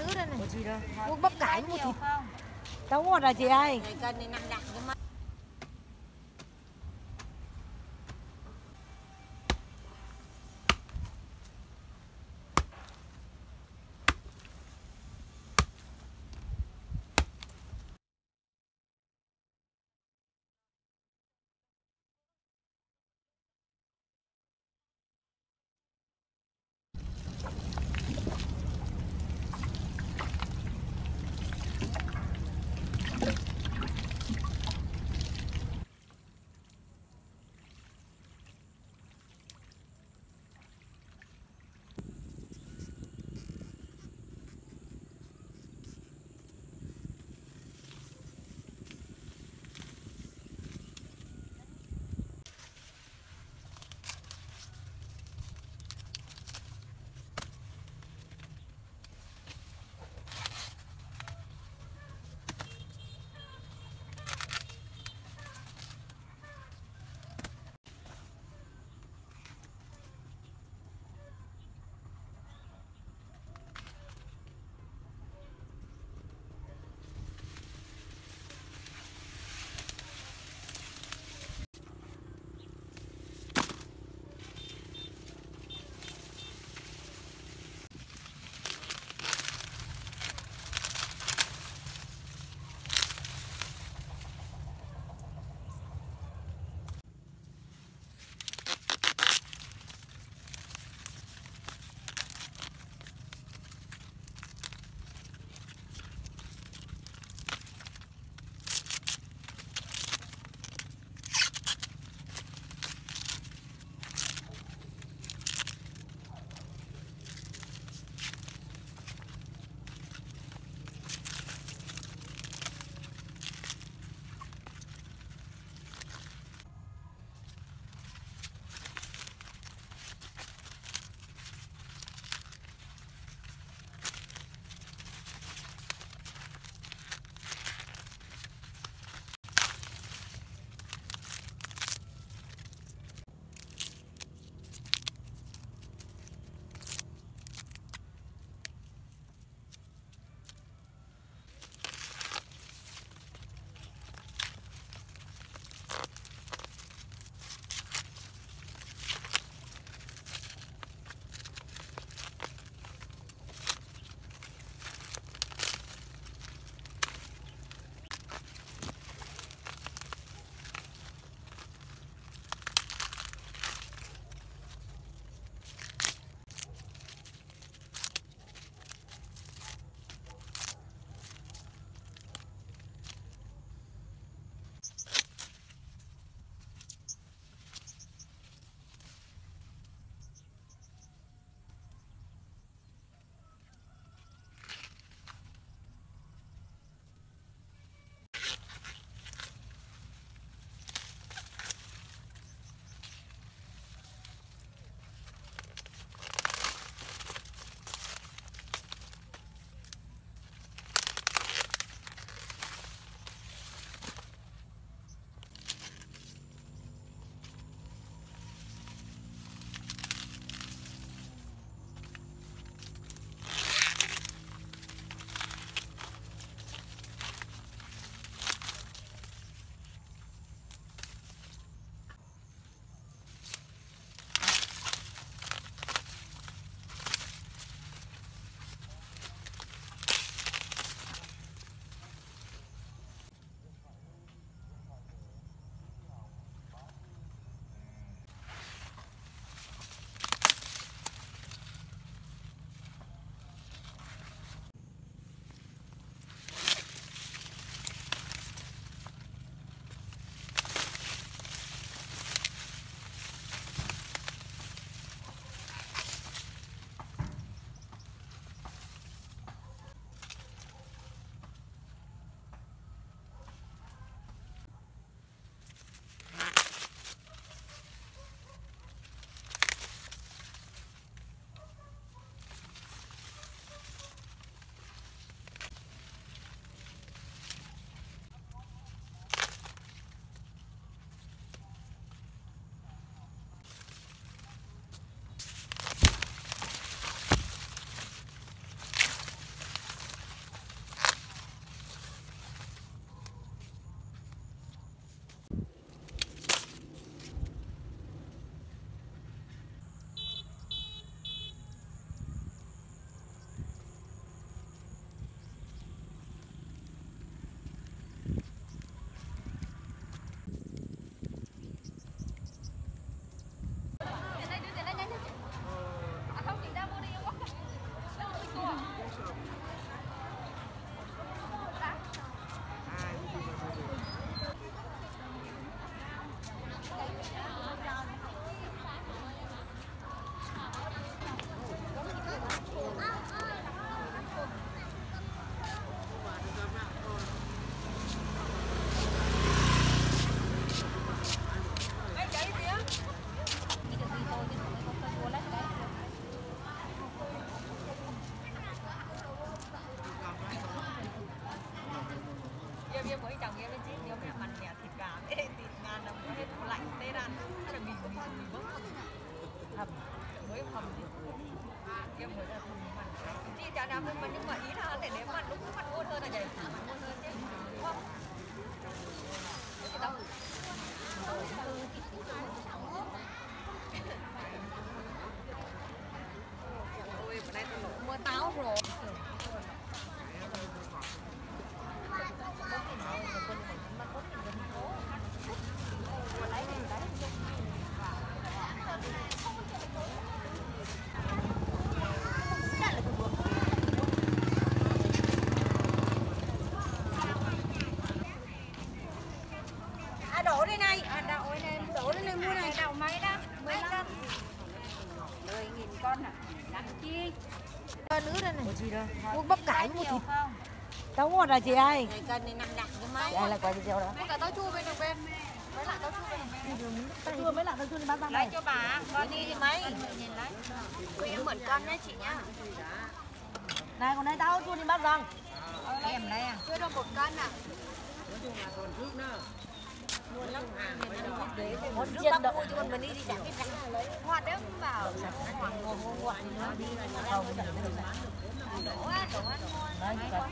nữa đây này. Có gì đâu. Mua bắp cải, mua thịt. Tao ngon à chị ơi. Cân này 5 đặng cơ mà. nhưng mà ý là để nếu mà đúng cái mặt ngon hơn là vậy. Ngon hơn chứ. Đúng không? Cái đâu? Ôi, bữa nay tôi mua táo rồi. Đổ đây này, đổ đây này mua này. Đậu mấy đó? 15. 10.000 con hả? Làm chi? Nữa đây này. Có gì đâu. Mua bắp cải mua thịt. Táo ngọt à chị ơi? Này cân này 5 đặc với mấy. Đây là quả gì đó. Mua cả táo chua bên đường bên. Mấy lạng táo chua bên đường bên. Táo chua mấy lạng táo chua đi bán ra Lấy này. cho bà. Con đi thì mấy? Nhìn lấy. Cô em mượn con nhá chị nhá. Này còn đây táo chua đi bán răng. Em lấy à? Chưa đâu 1 cân à. Một trước bác mua cho con mình đi chẳng biết răng lấy. Hoa đếm vào. Hoàng ngoan nữa đi là không. Đổ ăn ngon.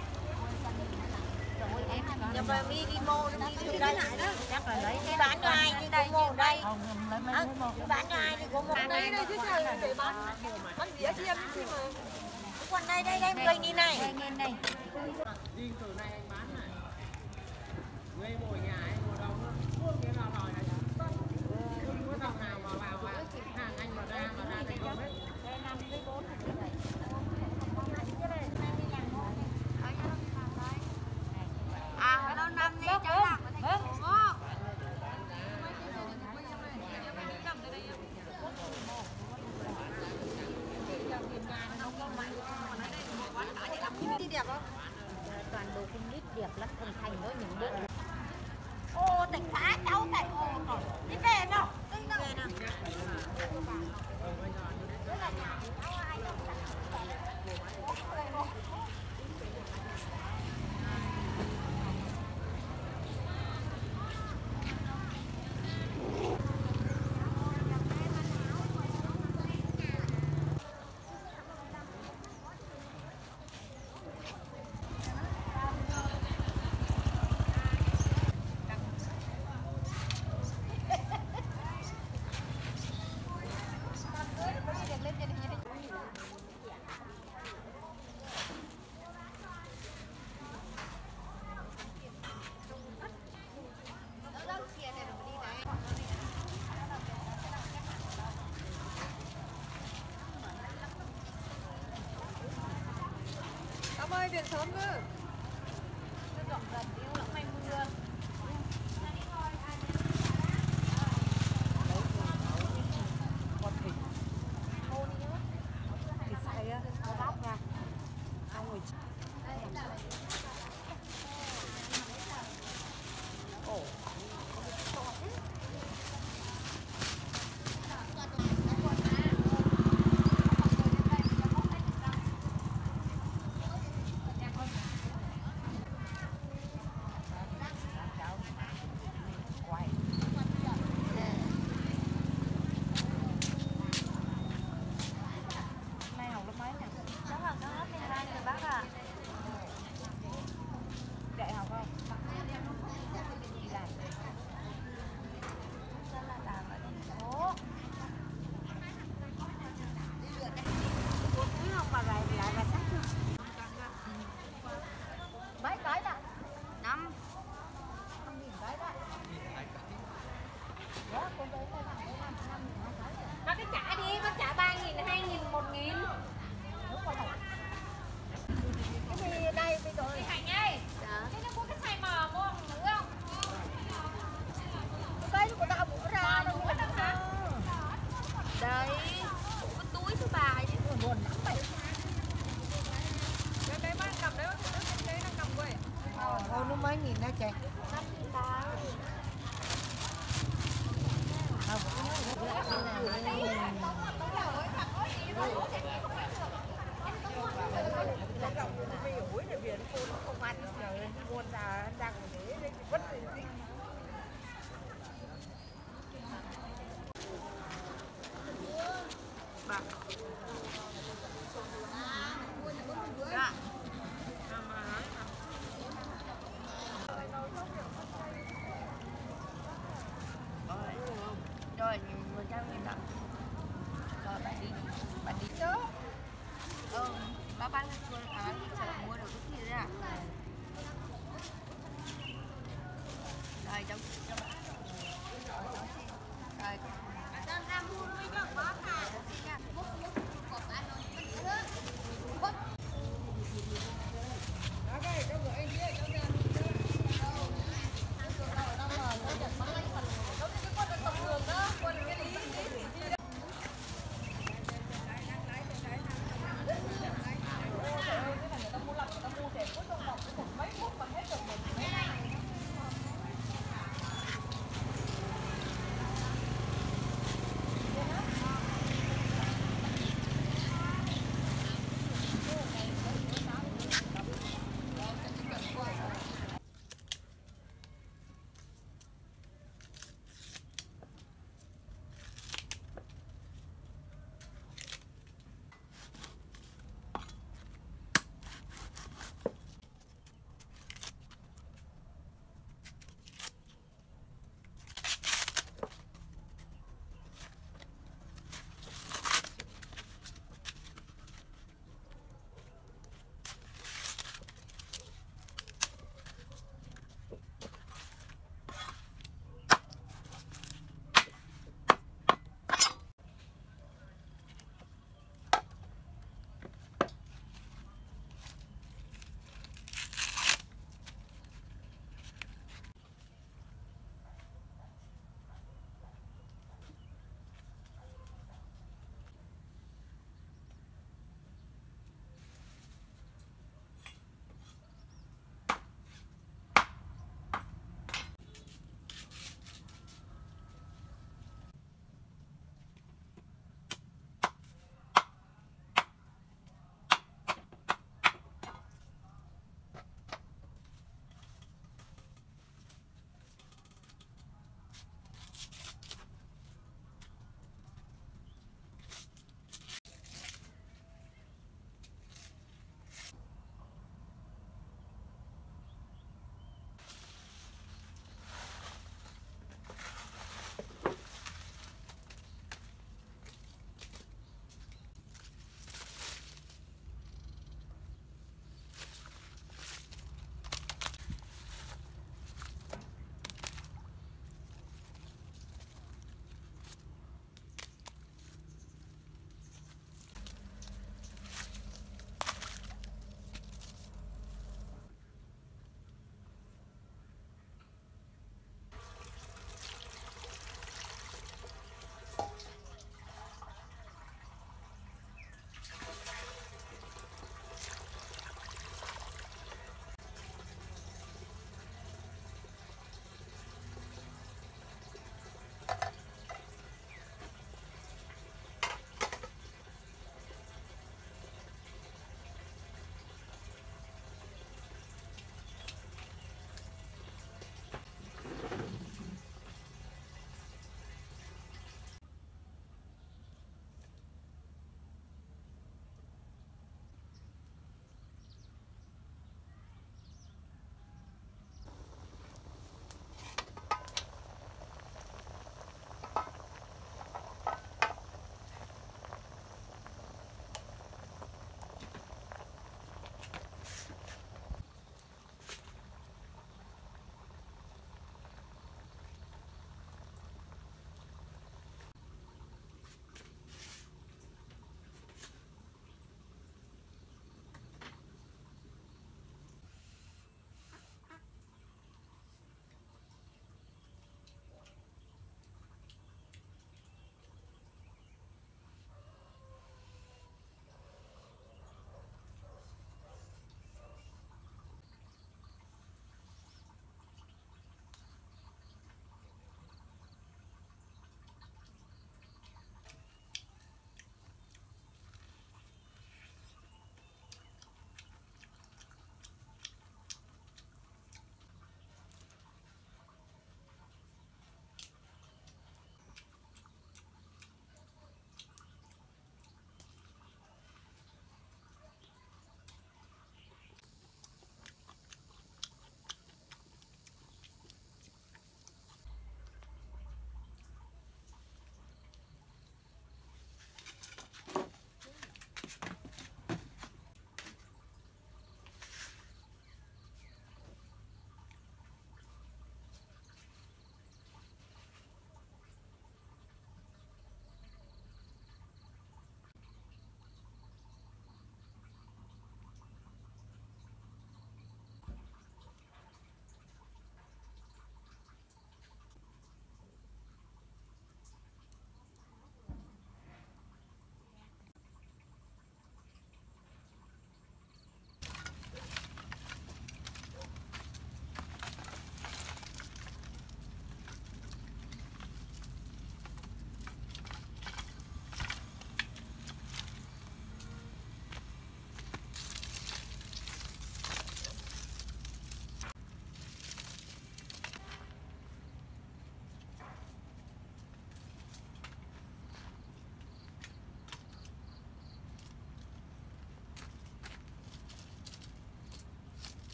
Rồi em nhưng mà mi đi mua nó đi đây đó. Chắc là lấy cái bán cho ai đi đây mua đây. Không lấy mấy mua. Bán cho ai đi có một đây đây chứ trời để bán dĩa chiên chứ mà. Còn đây đây đây 10.000 này. 10.000 này. Riêng từ nay anh bán này. Người mua nhà ấy mua đâu nữa. Cái nào đòi này. Không có đồng nào mà vào hàng anh mà ra thì không hết. À, nó năm đi cháu làm ở thành phố. Đi đẹp không? Toàn đồ con nít đẹp lắm, con Thành đó những bộ. Ô, tỉnh phá cháu tại ô rồi. Đi về nào? Đi nào? Về nào? Tâm ơi, điện sớm cơ. Nó rộng rộng yêu lắm mày mưa. Con thịt. Thịt xay á, nó bóc ra. Xong rồi. Ồ. Đại học không? Đi làm. Sao là làm ở thành phố? Quý không mà lại là sắc chưa? Mấy cái đó? 5. 5.000 cái đó. Nó cái trả đi, nó trả 3.000, 2.000, 1.000. Cái gì đây bây giờ? Thành ơi. Dạ. Thế nó có cái xài mò mua nữa không? Cái của tao bữa ra đâu có đâu hả? Đấy. Cái túi thứ bà chứ buồn lắm vậy. Cái má cầm đấy, cái nó cầm quay. Thôi nó mấy nghìn đó chị. 5.000 bà. Không ăn rồi, buồn là đang để vất gì. Dạ.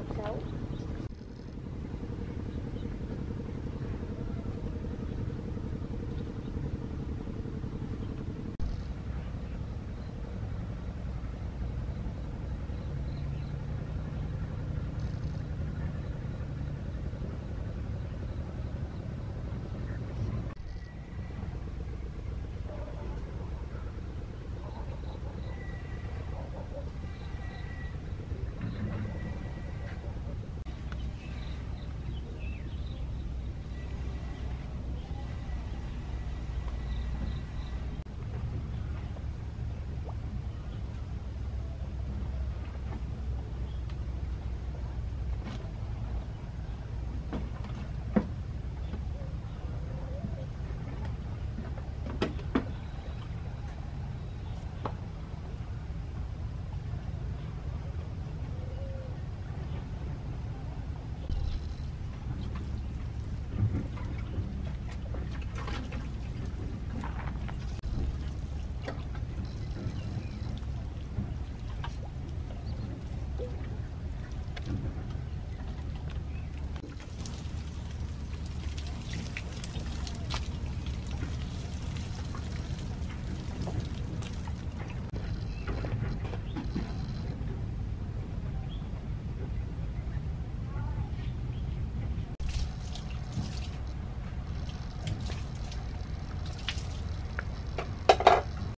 được xấu.